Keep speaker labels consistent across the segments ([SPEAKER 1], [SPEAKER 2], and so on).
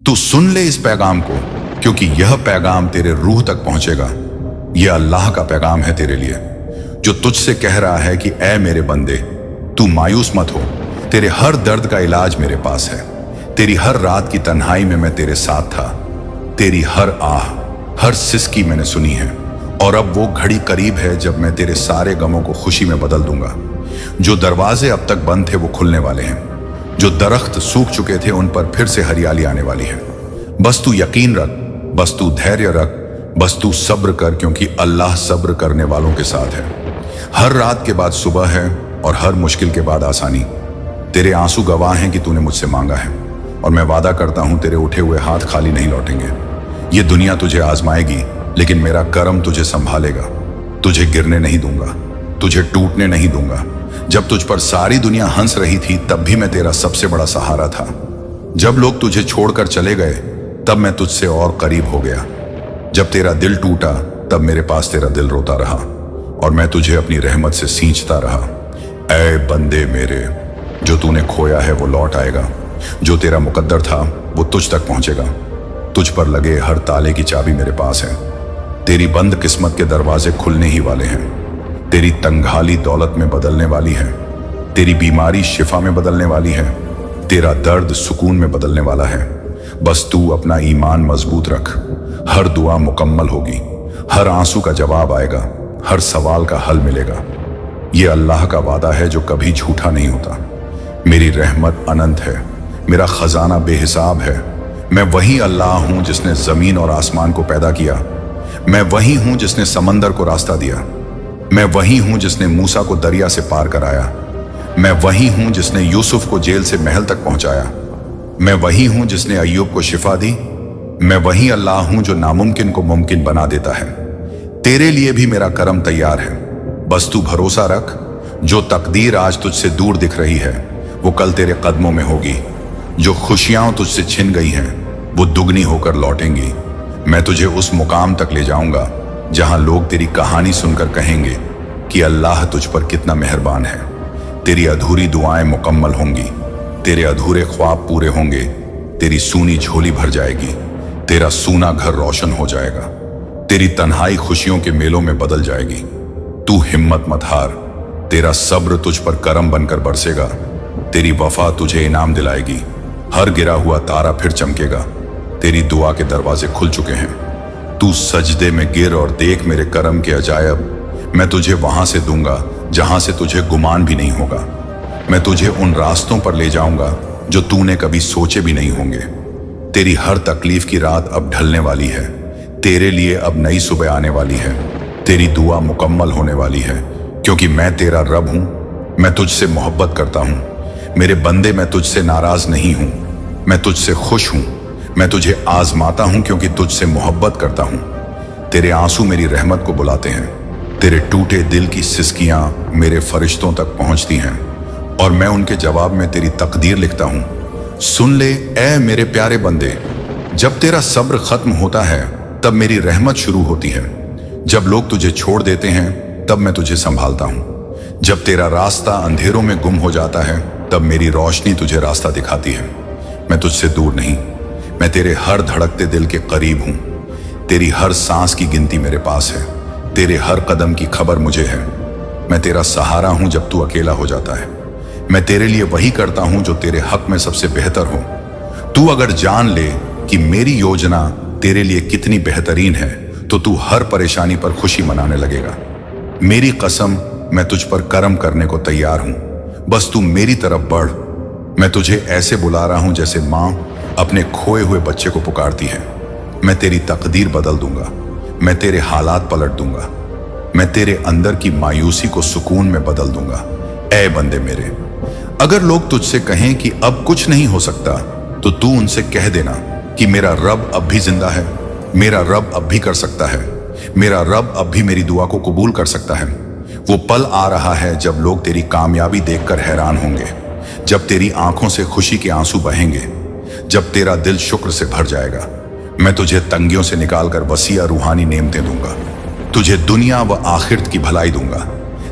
[SPEAKER 1] तू सुन ले इस पैगाम को, क्योंकि यह पैगाम तेरे रूह तक पहुंचेगा। यह अल्लाह का पैगाम है तेरे लिए, जो तुझसे कह रहा है कि ऐ मेरे बंदे, तू मायूस मत हो। तेरे हर दर्द का इलाज मेरे पास है। तेरी हर रात की तन्हाई में मैं तेरे साथ था। तेरी हर आह, हर सिसकी मैंने सुनी है। और अब वो घड़ी करीब है जब मैं तेरे सारे गमों को खुशी में बदल दूंगा। जो दरवाजे अब तक बंद थे वो खुलने वाले हैं। जो दरख्त सूख चुके थे उन पर फिर से हरियाली आने वाली है। बस तू यकीन रख, बस तू धैर्य रख, बस तू सब्र कर, क्योंकि अल्लाह सब्र करने वालों के साथ है। हर रात के बाद सुबह है और हर मुश्किल के बाद आसानी। तेरे आंसू गवाह हैं कि तूने मुझसे मांगा है, और मैं वादा करता हूं तेरे उठे हुए हाथ खाली नहीं लौटेंगे। ये दुनिया तुझे आजमाएगी, लेकिन मेरा करम तुझे संभालेगा। तुझे गिरने नहीं दूंगा, तुझे टूटने नहीं दूंगा। जब तुझ पर सारी दुनिया हंस रही थी तब भी मैं तेरा सबसे बड़ा सहारा था। जब लोग तुझे छोड़कर चले गए तब मैं तुझसे और करीब हो गया। जब तेरा दिल टूटा तब मेरे पास तेरा दिल रोता रहा, और मैं तुझे अपनी रहमत से सींचता रहा। ऐ बंदे मेरे, जो तूने खोया है वो लौट आएगा। जो तेरा मुकद्दर था वो तुझ तक पहुंचेगा। तुझ पर लगे हर ताले की चाबी मेरे पास है। तेरी बंद किस्मत के दरवाजे खुलने ही वाले हैं। तेरी तंगहाली दौलत में बदलने वाली है। तेरी बीमारी शिफा में बदलने वाली है। तेरा दर्द सुकून में बदलने वाला है। बस तू अपना ईमान मजबूत रख। हर दुआ मुकम्मल होगी, हर आंसू का जवाब आएगा, हर सवाल का हल मिलेगा। ये अल्लाह का वादा है जो कभी झूठा नहीं होता। मेरी रहमत अनंत है, मेरा खजाना बेहिसाब है। मैं वही अल्लाह हूं जिसने जमीन और आसमान को पैदा किया। मैं वही हूं जिसने समंदर को रास्ता दिया। मैं वही हूं जिसने मूसा को दरिया से पार कराया। मैं वही हूं जिसने यूसुफ को जेल से महल तक पहुंचाया। मैं वही हूं जिसने अय्यूब को शिफा दी। मैं वही अल्लाह हूं जो नामुमकिन को मुमकिन बना देता है। तेरे लिए भी मेरा करम तैयार है, बस तू भरोसा रख। जो तकदीर आज तुझसे दूर दिख रही है वो कल तेरे कदमों में होगी। जो खुशियां तुझसे छिन गई हैं वो दुगनी होकर लौटेंगी। मैं तुझे उस मुकाम तक ले जाऊंगा जहां लोग तेरी कहानी सुनकर कहेंगे कि अल्लाह तुझ पर कितना मेहरबान है। तेरी अधूरी दुआएं मुकम्मल होंगी, तेरे अधूरे ख्वाब पूरे होंगे, तेरी सूनी झोली भर जाएगी, तेरा सूना घर रोशन हो जाएगा, तेरी तन्हाई खुशियों के मेलों में बदल जाएगी। तू हिम्मत मत हार, तेरा सब्र तुझ पर करम बनकर बरसेगा। तेरी वफा तुझे इनाम दिलाएगी। हर गिरा हुआ तारा फिर चमकेगा। तेरी दुआ के दरवाजे खुल चुके हैं। तू सजदे में गिर और देख मेरे करम के अजायब। मैं तुझे वहां से दूंगा जहां से तुझे गुमान भी नहीं होगा। मैं तुझे उन रास्तों पर ले जाऊंगा जो तूने कभी सोचे भी नहीं होंगे। तेरी हर तकलीफ की रात अब ढलने वाली है। तेरे लिए अब नई सुबह आने वाली है। तेरी दुआ मुकम्मल होने वाली है, क्योंकि मैं तेरा रब हूं। मैं तुझसे मोहब्बत करता हूं। मेरे बंदे, मैं तुझसे नाराज नहीं हूं, मैं तुझसे खुश हूं। मैं तुझे आजमाता हूं क्योंकि तुझसे मोहब्बत करता हूं। तेरे आंसू मेरी रहमत को बुलाते हैं। तेरे टूटे दिल की सिसकियां मेरे फरिश्तों तक पहुंचती हैं, और मैं उनके जवाब में तेरी तकदीर लिखता हूं। सुन ले ऐ मेरे प्यारे बंदे, जब तेरा सब्र खत्म होता है तब मेरी रहमत शुरू होती है। जब लोग तुझे छोड़ देते हैं तब मैं तुझे संभालता हूं। जब तेरा रास्ता अंधेरों में गुम हो जाता है तब मेरी रोशनी तुझे रास्ता दिखाती है। मैं तुझसे दूर नहीं, मैं तेरे हर धड़कते दिल के करीब हूं। तेरी हर सांस की गिनती मेरे पास है। तेरे हर कदम की खबर मुझे है। मैं तेरा सहारा हूं जब तू अकेला हो जाता है। मैं तेरे लिए वही करता हूं जो तेरे हक में सबसे बेहतर हो। तू अगर जान ले कि मेरी योजना तेरे लिए कितनी बेहतरीन है तो तू हर परेशानी पर खुशी मनाने लगेगा। मेरी कसम, मैं तुझ पर करम करने को तैयार हूं। बस तू मेरी तरफ बढ़। मैं तुझे ऐसे बुला रहा हूं जैसे मां अपने खोए हुए बच्चे को पुकारती है। मैं तेरी तकदीर बदल दूंगा। मैं तेरे हालात पलट दूंगा। मैं तेरे अंदर की मायूसी को सुकून में बदल दूंगा। ऐ बंदे मेरे, अगर लोग तुझसे कहें कि अब कुछ नहीं हो सकता तो तू उनसे कह देना कि मेरा रब अब भी जिंदा है। मेरा रब अब भी कर सकता है। मेरा रब अब भी मेरी दुआ को कबूल कर सकता है। वो पल आ रहा है जब लोग तेरी कामयाबी देखकर हैरान होंगे, जब तेरी आंखों से खुशी के आंसू बहेंगे, जब तेरा दिल शुक्र से भर जाएगा। मैं तुझे तंगियों से निकालकर वसीया रूहानी नेमतें दूंगा। तुझे दुनिया व आखिरत की भलाई दूंगा।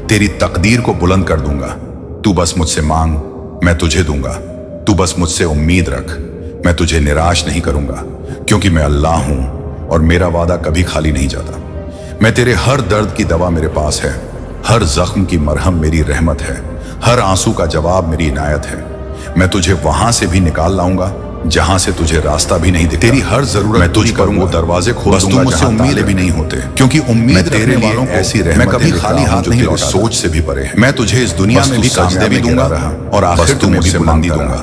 [SPEAKER 1] तेरी तकदीर को बुलंद कर दूंगा। तू बस मुझसे मांग, मैं तुझे दूंगा। तू बस मुझसे उम्मीद रख, मैं तुझे निराश नहीं करूंगा, क्योंकि मैं अल्लाह हूं और मेरा वादा कभी खाली नहीं जाता। मैं तेरे हर दर्द की दवा मेरे पास है, हर जख्म की मरहम मेरी रहमत है, हर आंसू का जवाब मेरी इनायत है। मैं तुझे वहां से भी निकाल लाऊंगा जहां से तुझे रास्ता भी नहीं दिखता। तेरी हर जरूरत मैं तुझ पर वो दरवाजे खोल दूंगा मुझसे उम्मीद भी नहीं होते, क्योंकि उम्मीद तेरे वालों को ऐसी रहमत मैं कभी खाली हाथ नहीं लौटा, सोच से भी परे है। मैं तुझे इस दुनिया में भी कामयाबी दूंगा और आखिर तुम्हें भी बुलंदी दूंगा।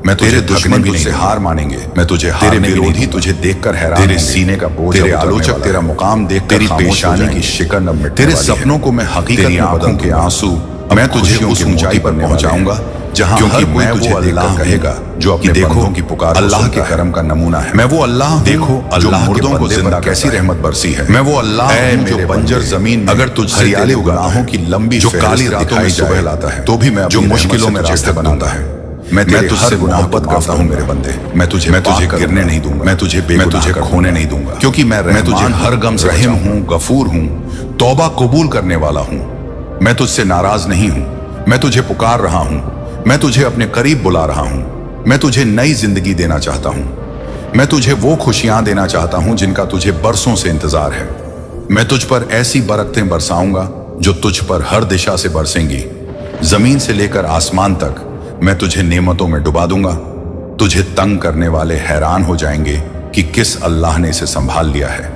[SPEAKER 1] मैं तेरे दुश्मन तुझसे हार मानेंगे, मैं तुझे तेरे विरोधी तुझे देखकर हैरान, तेरे सीने का बोझ, तेरे आलोचक तेरा मुकाम देख तेरी पेशानी की शिकन अब मिटने वाली है। तेरे सपनों को मैं हकीकत में आंखों के आंसू, मैं तुझे उस ऊंचाई पर पहुंचाऊंगा जहां हर कोई तुझे अल्लाह कहेगा जो अपने बंदों की पुकार अल्लाह के करम का नमूना है। मैं वो अल्लाह देखो अल्लाह मुर्दों को जिंदा कैसी रहमत बरसी है। मैं वो अल्लाह जो बंजर जमीन अगर तुझसे हरियाली गुनाहों की लंबी जो काली रातों में सुबह लाता है तो भी मैं जो मुश्किलों में रास्ते बनाता है। मैं तुझसे मोहब्बत करता हूँ मेरे बंदे, मैं तुझे गिरने नहीं दूंगा, मैं तुझे खोने नहीं दूंगा, क्योंकि मैं तुझे हर गम से रहम हूँ, गफूर हूँ, तौबा कबूल करने वाला हूँ। मैं तुझसे नाराज नहीं हूँ, मैं तुझे पुकार रहा हूँ, मैं तुझे अपने करीब बुला रहा हूँ। मैं तुझे नई जिंदगी देना चाहता हूँ, मैं तुझे वो खुशियां देना चाहता हूँ जिनका तुझे बरसों से इंतजार है। मैं तुझ पर ऐसी बरकतें बरसाऊंगा जो तुझ पर हर दिशा से बरसेंगी, जमीन से लेकर आसमान तक मैं तुझे नेमतों में डुबा दूंगा। तुझे तंग करने वाले हैरान हो जाएंगे कि किस अल्लाह ने इसे संभाल लिया है,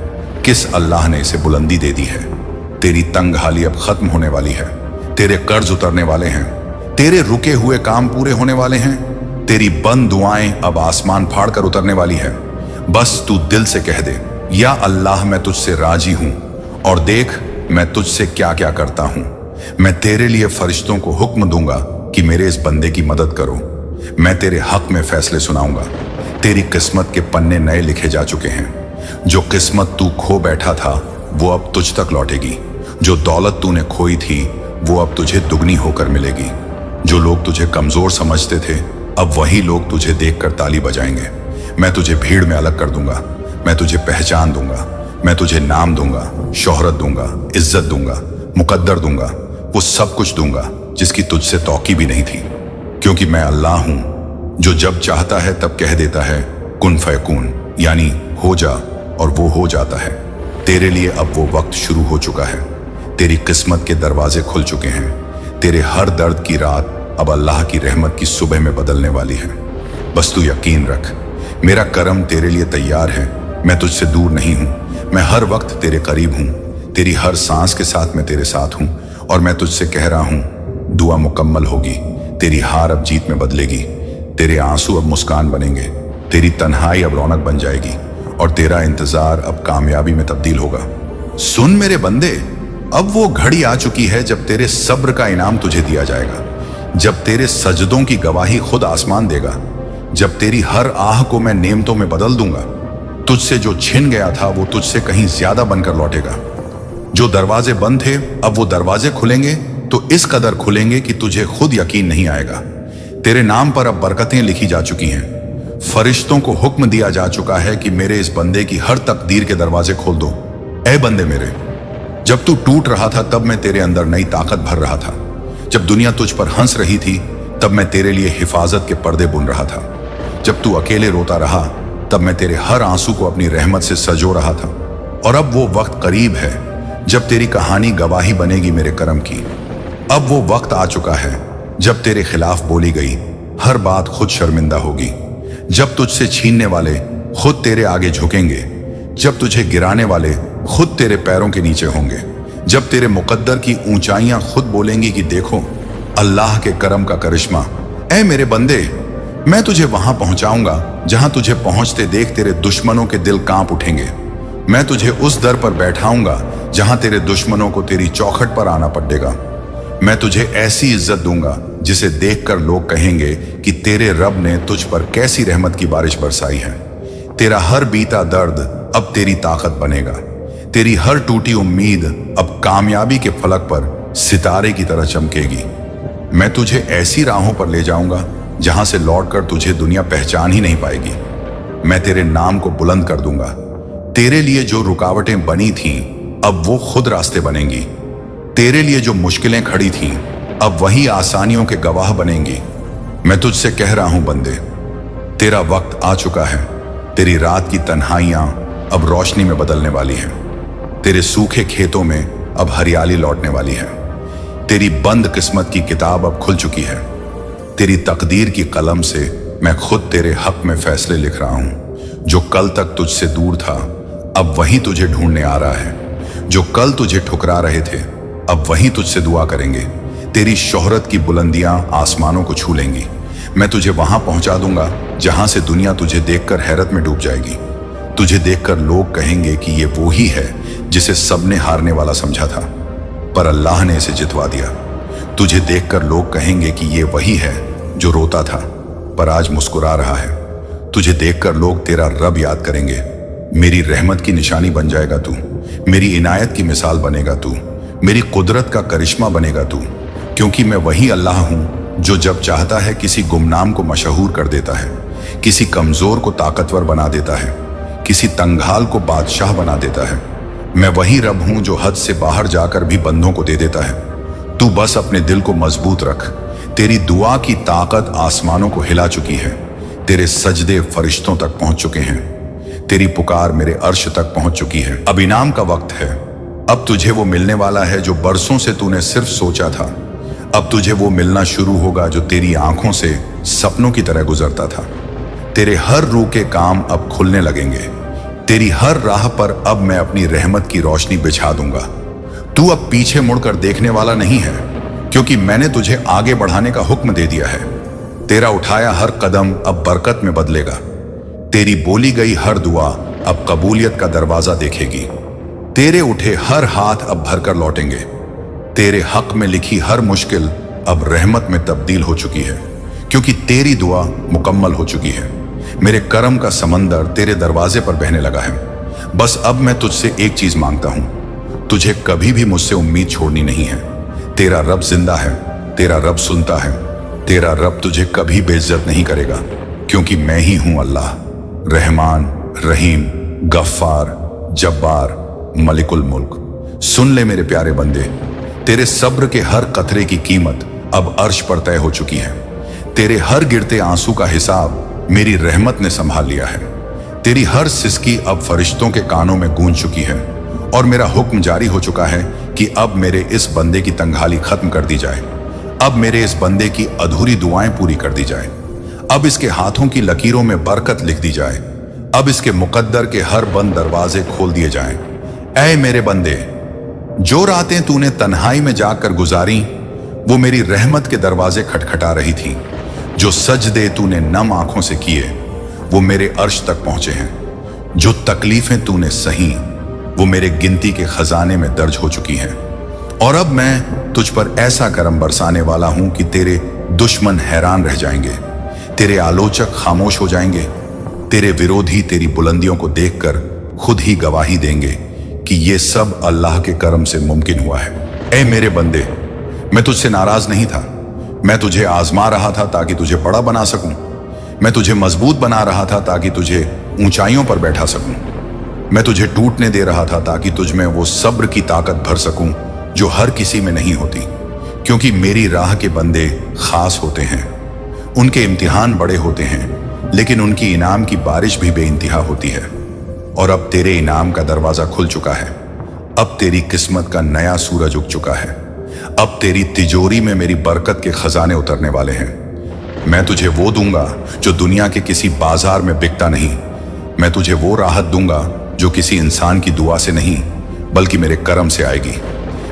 [SPEAKER 1] किस अल्लाह ने इसे बुलंदी दे दी है। तेरी तंग हाली अब खत्म होने वाली है, तेरे कर्ज उतरने वाले हैं, तेरे रुके हुए काम पूरे होने वाले हैं, तेरी बंद दुआएं अब आसमान फाड़ कर उतरने वाली है। बस तू दिल से कह दे, या अल्लाह मैं तुझसे राजी हूं और देख मैं तुझसे क्या क्या करता हूं। मैं तेरे लिए फरिश्तों को हुक्म दूंगा कि मेरे इस बंदे की मदद करो। मैं तेरे हक में फैसले सुनाऊंगा। तेरी किस्मत के पन्ने नए लिखे जा चुके हैं। जो किस्मत तू खो बैठा था वो अब तुझ तक लौटेगी। जो दौलत तूने खोई थी वो अब तुझे दुगनी होकर मिलेगी। जो लोग तुझे कमजोर समझते थे अब वही लोग तुझे देखकर ताली बजाएंगे। मैं तुझे भीड़ में अलग कर दूंगा, मैं तुझे पहचान दूंगा, मैं तुझे नाम दूंगा, शोहरत दूंगा, इज्जत दूंगा, मुकद्दर दूंगा, वो सब कुछ दूंगा जिसकी तुझसे तौकी भी नहीं थी। क्योंकि मैं अल्लाह हूं जो जब चाहता है तब कह देता है कुन फयकून, यानी हो जा, और वो हो जाता है। तेरे लिए अब वो वक्त शुरू हो चुका है। तेरी किस्मत के दरवाजे खुल चुके हैं। तेरे हर दर्द की रात अब अल्लाह की रहमत की सुबह में बदलने वाली है। बस तू यकीन रख, मेरा करम तेरे लिए तैयार है। मैं तुझसे दूर नहीं हूं, मैं हर वक्त तेरे करीब हूं। तेरी हर सांस के साथ मैं तेरे साथ हूं और मैं तुझसे कह रहा हूं दुआ मुकम्मल होगी। तेरी हार अब जीत में बदलेगी, तेरे आंसू अब मुस्कान बनेंगे, तेरी तन्हाई अब रौनक बन जाएगी और तेरा इंतजार अब कामयाबी में तब्दील होगा। सुन मेरे बंदे, अब वो घड़ी आ चुकी है जब तेरे सब्र का इनाम तुझे दिया जाएगा, जब तेरे सजदों की गवाही खुद आसमान देगा, जब तेरी हर आह को मैं नेमतों में बदल दूंगा। तुझसे जो छिन गया था वो तुझसे कहीं ज्यादा बनकर लौटेगा। जो दरवाजे बंद थे अब वो दरवाजे खुलेंगे तो इस कदर खुलेंगे कि तुझे खुद यकीन नहीं आएगा। तेरे नाम पर अब बरकतें लिखी जा चुकी हैं। फरिश्तों को हुक्म दिया जा चुका है कि मेरे इस बंदे की हर तकदीर के दरवाजे खोल दो। ऐ बंदे मेरे, जब तू टूट रहा था तब मैं तेरे अंदर नई ताकत भर रहा था। जब दुनिया तुझ पर हंस रही थी तब मैं तेरे लिए हिफाजत के पर्दे बुन रहा था। जब तू अकेले रोता रहा तब मैं तेरे हर आंसू को अपनी रहमत से सजो रहा था। और अब वो वक्त करीब है जब तेरी कहानी गवाही बनेगी मेरे करम की। अब वो वक्त आ चुका है जब तेरे खिलाफ बोली गई हर बात खुद शर्मिंदा होगी। जब तुझसे छीनने वाले खुद तेरे आगे झुकेंगे, जब तुझे गिराने वाले खुद तेरे पैरों के नीचे होंगे, जब तेरे मुकद्दर की ऊंचाइयां खुद बोलेंगी कि देखो अल्लाह के करम का करिश्मा। ऐ मेरे बंदे, मैं तुझे वहां पहुंचाऊंगा जहां तुझे पहुंचते देख तेरे दुश्मनों के दिल कांप उठेंगे। मैं तुझे उस दर पर बैठाऊंगा जहां तेरे दुश्मनों को तेरी चौखट पर आना पड़ेगा। मैं तुझे ऐसी इज्जत दूंगा जिसे देखकर लोग कहेंगे कि तेरे रब ने तुझ पर कैसी रहमत की बारिश बरसाई है। तेरा हर बीता दर्द अब तेरी ताकत बनेगा। तेरी हर टूटी उम्मीद अब कामयाबी के फलक पर सितारे की तरह चमकेगी। मैं तुझे ऐसी राहों पर ले जाऊंगा जहां से लौटकर तुझे दुनिया पहचान ही नहीं पाएगी। मैं तेरे नाम को बुलंद कर दूंगा। तेरे लिए जो रुकावटें बनी थीं अब वो खुद रास्ते बनेंगी। तेरे लिए जो मुश्किलें खड़ी थीं अब वही आसानियों के गवाह बनेंगी। मैं तुझसे कह रहा हूं बंदे, तेरा वक्त आ चुका है। तेरी रात की तन्हाइयां अब रोशनी में बदलने वाली हैं। तेरे सूखे खेतों में अब हरियाली लौटने वाली है। तेरी बंद किस्मत की किताब अब खुल चुकी है। तेरी तकदीर की कलम से मैं खुद तेरे हक में फैसले लिख रहा हूं। जो कल तक तुझसे दूर था अब वहीं तुझे ढूंढने आ रहा है। जो कल तुझे ठुकरा रहे थे अब वहीं तुझसे दुआ करेंगे। तेरी शोहरत की बुलंदियां आसमानों को छू लेंगी। मैं तुझे वहां पहुंचा दूंगा जहां से दुनिया तुझे देखकर हैरत में डूब जाएगी। तुझे देखकर लोग कहेंगे कि ये वो ही है जिसे सबने हारने वाला समझा था, पर अल्लाह ने इसे जितवा दिया। तुझे देखकर लोग कहेंगे कि ये वही है जो रोता था, पर आज मुस्कुरा रहा है। तुझे देखकर लोग तेरा रब याद करेंगे। मेरी रहमत की निशानी बन जाएगा तू। मेरी इनायत की मिसाल बनेगा तू। मेरी कुदरत का करिश्मा बनेगा तू। क्योंकि मैं वही अल्लाह हूं जो जब चाहता है किसी गुमनाम को मशहूर कर देता है, किसी कमजोर को ताकतवर बना देता है, किसी तंगहाल को बादशाह बना देता है। मैं वही रब हूं जो हद से बाहर जाकर भी बंदों को दे देता है। तू बस अपने दिल को मजबूत रख। तेरी दुआ की ताकत आसमानों को हिला चुकी है। तेरे सजदे फरिश्तों तक पहुंच चुके हैं। तेरी पुकार मेरे अर्श तक पहुंच चुकी है। अब इनाम का वक्त है। अब तुझे वो मिलने वाला है जो बरसों से तूने सिर्फ सोचा था। अब तुझे वो मिलना शुरू होगा जो तेरी आंखों से सपनों की तरह गुजरता था। तेरे हर रूह के काम अब खुलने लगेंगे। तेरी हर राह पर अब मैं अपनी रहमत की रोशनी बिछा दूंगा। तू अब पीछे मुड़कर देखने वाला नहीं है, क्योंकि मैंने तुझे आगे बढ़ाने का हुक्म दे दिया है। तेरा उठाया हर कदम अब बरकत में बदलेगा। तेरी बोली गई हर दुआ अब कबूलियत का दरवाजा देखेगी। तेरे उठे हर हाथ अब भरकर लौटेंगे। तेरे हक में लिखी हर मुश्किल अब रहमत में तब्दील हो चुकी है, क्योंकि तेरी दुआ मुकम्मल हो चुकी है। मेरे करम का समंदर तेरे दरवाजे पर बहने लगा है। बस अब मैं तुझसे एक चीज मांगता हूं, तुझे कभी भी मुझसे उम्मीद छोड़नी नहीं है। तेरा रब जिंदा है, तेरा रब सुनता है, तेरा रब तुझे कभी बेइज्जत नहीं करेगा, क्योंकि मैं ही हूं अल्लाह, रहमान, रहीम, गफ्फार, जब्बार, मलिकुल मुल्क। सुन ले मेरे प्यारे बंदे, तेरे सब्र के हर कतरे की कीमत अब अर्श पर तय हो चुकी है। तेरे हर गिरते आंसू का हिसाब मेरी रहमत ने संभाल लिया है। तेरी हर सिसकी अब फरिश्तों के कानों में गूंज चुकी है, और मेरा हुक्म जारी हो चुका है कि अब मेरे इस बंदे की तंगहाली खत्म कर दी जाए। अब मेरे इस बंदे की अधूरी दुआएं पूरी कर दी जाए। अब इसके हाथों की लकीरों में बरकत लिख दी जाए। अब इसके मुकद्दर के हर बंद दरवाजे खोल दिए जाएं। ऐ मेरे बंदे, जो रातें तूने तन्हाई में जाकर गुजारी वो मेरी रहमत के दरवाजे खटखटा रही थी। जो सजदे तूने नम आंखों से किए वो मेरे अर्श तक पहुंचे हैं। जो तकलीफें तूने सही वो मेरे गिनती के खजाने में दर्ज हो चुकी हैं। और अब मैं तुझ पर ऐसा करम बरसाने वाला हूं कि तेरे दुश्मन हैरान रह जाएंगे, तेरे आलोचक खामोश हो जाएंगे, तेरे विरोधी तेरी बुलंदियों को देखकर खुद ही गवाही देंगे कि ये सब अल्लाह के करम से मुमकिन हुआ है। ऐ मेरे बंदे, मैं तुझसे नाराज नहीं था। मैं तुझे आजमा रहा था ताकि तुझे बड़ा बना सकूं। मैं तुझे मजबूत बना रहा था ताकि तुझे ऊंचाइयों पर बैठा सकूं। मैं तुझे टूटने दे रहा था ताकि तुझ में वो सब्र की ताकत भर सकूं जो हर किसी में नहीं होती, क्योंकि मेरी राह के बंदे खास होते हैं। उनके इम्तिहान बड़े होते हैं, लेकिन उनकी इनाम की बारिश भी बेइंतहा होती है। और अब तेरे इनाम का दरवाजा खुल चुका है। अब तेरी किस्मत का नया सूरज उग चुका है। अब तेरी तिजोरी में मेरी बरकत के खजाने उतरने वाले हैं। मैं तुझे वो दूंगा जो दुनिया के किसी बाजार में बिकता नहीं। मैं तुझे वो राहत दूंगा जो किसी इंसान की दुआ से नहीं बल्कि मेरे करम से आएगी।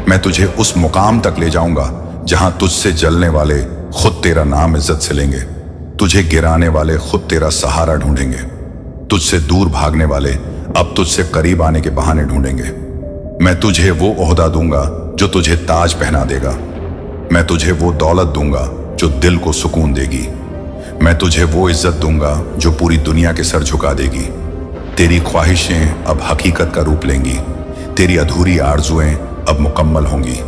[SPEAKER 1] मैं तुझे उस मुकाम तक ले जाऊंगा जहां तुझसे जलने वाले खुद तेरा नाम इज्जत से लेंगे। तुझे गिराने वाले खुद तेरा सहारा ढूंढेंगे। तुझसे दूर भागने वाले अब तुझसे करीब आने के बहाने ढूंढेंगे। मैं तुझे वो ओहदा दूंगा जो तुझे ताज पहना देगा। मैं तुझे वो दौलत दूंगा जो दिल को सुकून देगी। मैं तुझे वो इज्जत दूंगा जो पूरी दुनिया के सर झुका देगी। तेरी ख्वाहिशें अब हकीकत का रूप लेंगी। तेरी अधूरी आरजुएं अब मुकम्मल होंगी।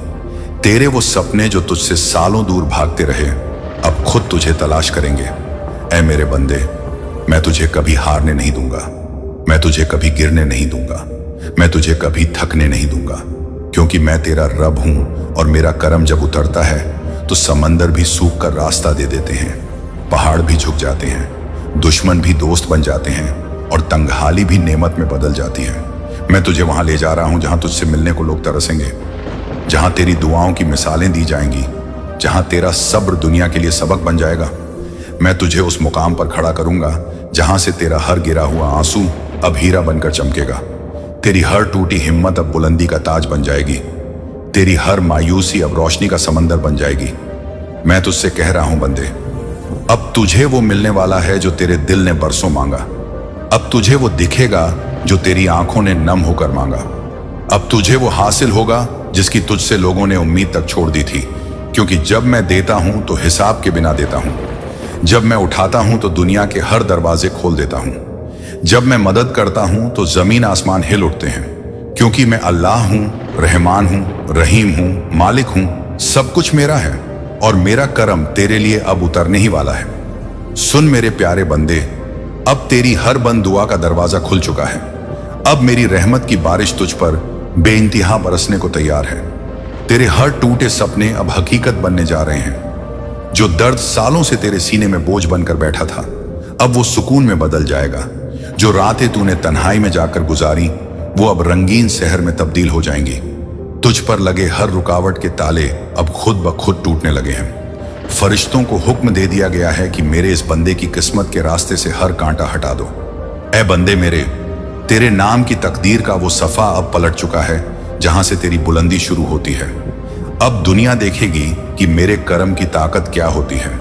[SPEAKER 1] तेरे वो सपने जो तुझसे सालों दूर भागते रहे अब खुद तुझे तलाश करेंगे। ऐ मेरे बंदे, मैं तुझे कभी हारने नहीं दूंगा। मैं तुझे कभी गिरने नहीं दूंगा। मैं तुझे कभी थकने नहीं दूंगा, क्योंकि मैं तेरा रब हूं और मेरा करम जब उतरता है तो समंदर भी सूख कर रास्ता दे देते हैं, पहाड़ भी झुक जाते हैं, दुश्मन भी दोस्त बन जाते हैं और तंगहाली भी नेमत में बदल जाती है। मैं तुझे वहां ले जा रहा हूं जहां तुझसे मिलने को लोग तरसेंगे, जहां तेरी दुआओं की मिसालें दी जाएंगी, जहां तेरा सब्र दुनिया के लिए सबक बन जाएगा। मैं तुझे उस मुकाम पर खड़ा करूंगा जहां से तेरा हर गिरा हुआ आंसू अब हीरा बनकर चमकेगा, तेरी हर टूटी हिम्मत अब बुलंदी का ताज बन जाएगी, तेरी हर मायूसी अब रोशनी का समंदर बन जाएगी। मैं तुझसे कह रहा हूं बंदे, अब तुझे वो मिलने वाला है जो तेरे दिल ने बरसों मांगा। अब तुझे वो दिखेगा जो तेरी आंखों ने नम होकर मांगा। अब तुझे वो हासिल होगा जिसकी तुझसे लोगों ने उम्मीद तक छोड़ दी थी, क्योंकि जब मैं देता हूं तो हिसाब के बिना देता हूं। जब मैं उठाता हूं तो दुनिया के हर दरवाजे खोल देता हूं। जब मैं मदद करता हूं तो जमीन आसमान हिल उठते हैं, क्योंकि मैं अल्लाह हूं, रहमान हूं, रहीम हूं, मालिक हूं। सब कुछ मेरा है और मेरा करम तेरे लिए अब उतरने ही वाला है। सुन मेरे प्यारे बंदे, अब तेरी हर बंद दुआ का दरवाजा खुल चुका है। अब मेरी रहमत की बारिश तुझ पर बेइंतहा बरसने को तैयार है। तेरे हर टूटे सपने अब हकीकत बनने जा रहे हैं। जो दर्द सालों से तेरे सीने में बोझ बनकर बैठा था, अब वो सुकून में बदल जाएगा। जो रातें तूने तन्हाई में जाकर गुजारी, वो अब रंगीन शहर में तब्दील हो जाएंगी। तुझ पर लगे हर रुकावट के ताले अब खुद ब खुद टूटने लगे हैं। फरिश्तों को हुक्म दे दिया गया है कि मेरे इस बंदे की किस्मत के रास्ते से हर कांटा हटा दो। ऐ बंदे मेरे, तेरे नाम की तकदीर का वो सफा अब पलट चुका है जहां से तेरी बुलंदी शुरू होती है। अब दुनिया देखेगी कि मेरे करम की ताकत क्या होती है।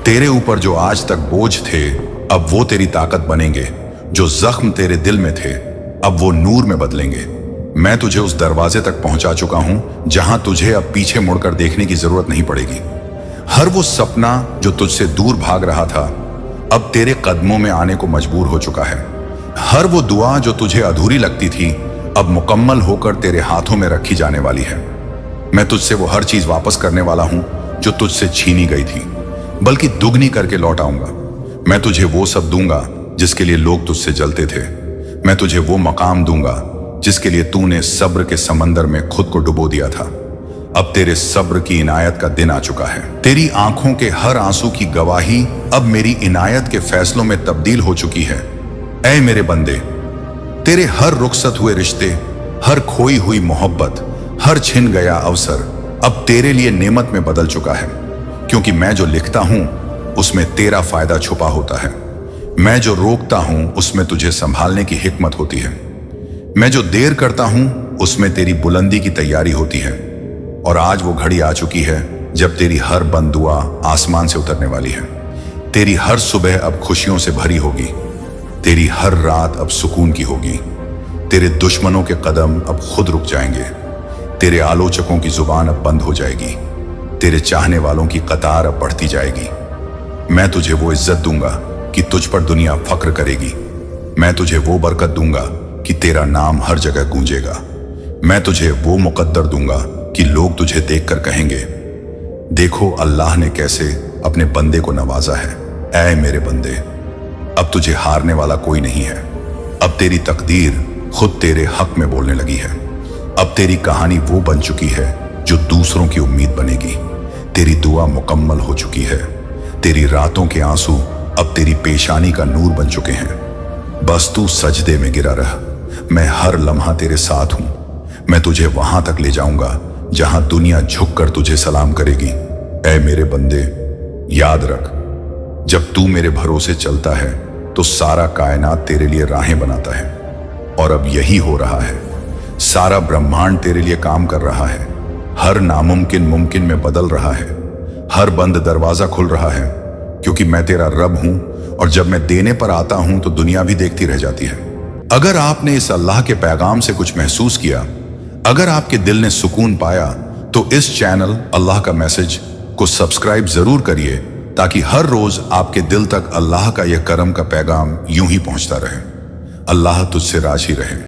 [SPEAKER 1] तेरे ऊपर जो आज तक बोझ थे, अब वो तेरी ताकत बनेंगे। जो जख्म तेरे दिल में थे, अब वो नूर में बदलेंगे। मैं तुझे उस दरवाजे तक पहुंचा चुका हूं जहां तुझे अब पीछे मुड़कर देखने की जरूरत नहीं पड़ेगी। हर वो सपना जो तुझसे दूर भाग रहा था, अब तेरे कदमों में आने को मजबूर हो चुका है। हर वो दुआ जो तुझे अधूरी लगती थी, अब मुकम्मल होकर तेरे हाथों में रखी जाने वाली है। मैं तुझसे वो हर चीज वापस करने वाला हूं जो तुझसे छीनी गई थी, बल्कि दुगनी करके लौट आऊंगा। मैं तुझे वो सब दूंगा जिसके लिए लोग तुझसे जलते थे। मैं तुझे वो मकाम दूंगा जिसके लिए तूने सब्र के समंदर में खुद को डुबो दिया था। अब तेरे सब्र की इनायत का दिन आ चुका है। तेरी आंखों के हर आंसू की गवाही अब मेरी इनायत के फैसलों में तब्दील हो चुकी है। ऐ मेरे बंदे, तेरे हर रुखसत हुए रिश्ते, हर खोई हुई मोहब्बत, हर छिन गया अवसर अब तेरे लिए नेमत में बदल चुका है, क्योंकि मैं जो लिखता हूं उसमें तेरा फायदा छुपा होता है। मैं जो रोकता हूं उसमें तुझे संभालने की हिकमत होती है। मैं जो देर करता हूं उसमें तेरी बुलंदी की तैयारी होती है। और आज वो घड़ी आ चुकी है जब तेरी हर बंद दुआ आसमान से उतरने वाली है। तेरी हर सुबह अब खुशियों से भरी होगी। तेरी हर रात अब सुकून की होगी। तेरे दुश्मनों के कदम अब खुद रुक जाएंगे। तेरे आलोचकों की जुबान अब बंद हो जाएगी। तेरे चाहने वालों की कतार अब बढ़ती जाएगी। मैं तुझे वो इज्जत दूंगा कि तुझ पर दुनिया फक्र करेगी। मैं तुझे वो बरकत दूंगा कि तेरा नाम हर जगह गूंजेगा। मैं तुझे वो मुकद्दर दूंगा कि लोग तुझे देखकर कहेंगे, देखो अल्लाह ने कैसे अपने बंदे को नवाजा है। ऐ मेरे बंदे, अब तुझे हारने वाला कोई नहीं है। अब तेरी तकदीर खुद तेरे हक में बोलने लगी है। अब तेरी कहानी वो बन चुकी है जो दूसरों की उम्मीद बनेगी। तेरी दुआ मुकम्मल हो चुकी है। तेरी रातों के आंसू अब तेरी पेशानी का नूर बन चुके हैं। बस तू सजदे में गिरा रह। मैं हर लम्हा तेरे साथ हूं। मैं तुझे वहां तक ले जाऊंगा जहां दुनिया झुककर तुझे सलाम करेगी। ऐ मेरे बंदे, याद रख, जब तू मेरे भरोसे चलता है तो सारा कायनात तेरे लिए राहें बनाता है। और अब यही हो रहा है। सारा ब्रह्मांड तेरे लिए काम कर रहा है। हर नामुमकिन मुमकिन में बदल रहा है। हर बंद दरवाजा खुल रहा है, क्योंकि मैं तेरा रब हूं। और जब मैं देने पर आता हूं तो दुनिया भी देखती रह जाती है। अगर आपने इस अल्लाह के पैगाम से कुछ महसूस किया, अगर आपके दिल ने सुकून पाया, तो इस चैनल अल्लाह का मैसेज को सब्सक्राइब जरूर करिए, ताकि हर रोज आपके दिल तक अल्लाह का यह करम का पैगाम यूं ही पहुंचता रहे। अल्लाह तुझसे राजी रहे।